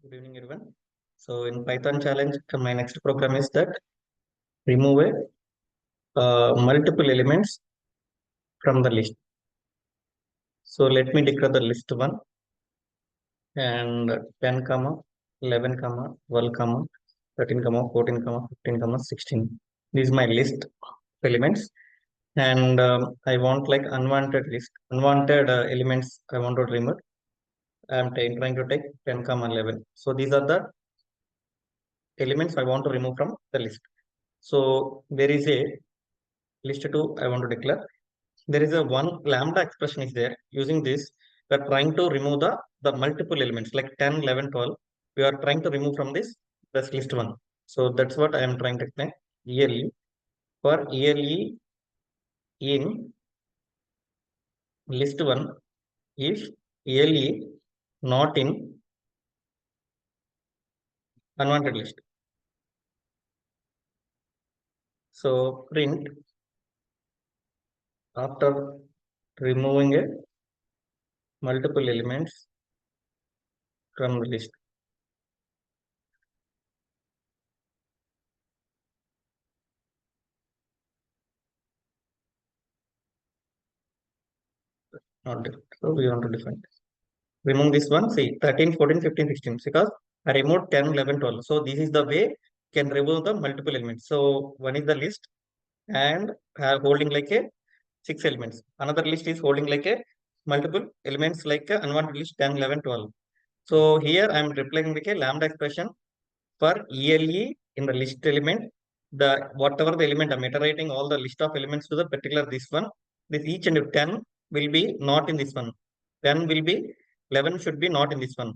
Good evening, everyone. So in Python challenge, my next program is that remove multiple elements from the list. So let me declare the list one and 10, comma, 11, comma, 12, comma, 13, comma, 14, comma, 15, comma, 16. This is my list of elements, and I want like unwanted elements I want to remove. I am trying to take 10, comma, 11. So these are the elements I want to remove from the list. So there is a list 2 I want to declare. There is a one lambda expression is there. Using this, we are trying to remove the multiple elements like 10, 11, 12. We are trying to remove from this list 1. So that's what I am trying to explain. ELE for ELE in list 1 if ELE not in unwanted list. So print after removing a multiple elements from the list. Not different. So we want to define this. Remove this one. See 13, 14, 15, 16 because I removed 10, 11, 12. So this is the way can remove the multiple elements. So one is the list and holding like a 6 elements. Another list is holding like a multiple elements like a unwanted list 10, 11, 12. So here I am replying like a lambda expression for ELE in the list element. The whatever the element I'm iterating all the list of elements to the particular this one. This each and 10 will be not in this one. 10 will be 11 should be not in this one.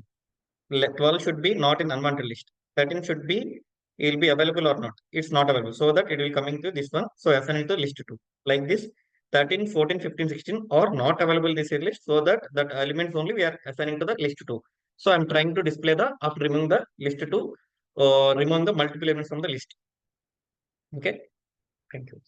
12 should be not in unwanted list. 13 should be it will be available or not. It's not available. So that it will coming to this one. So assign to list 2. Like this 13, 14, 15, 16 are not available in this list. So that elements only we are assigning to the list 2. So I'm trying to display the after removing the list 2, removing the multiple elements from the list. Okay. Thank you.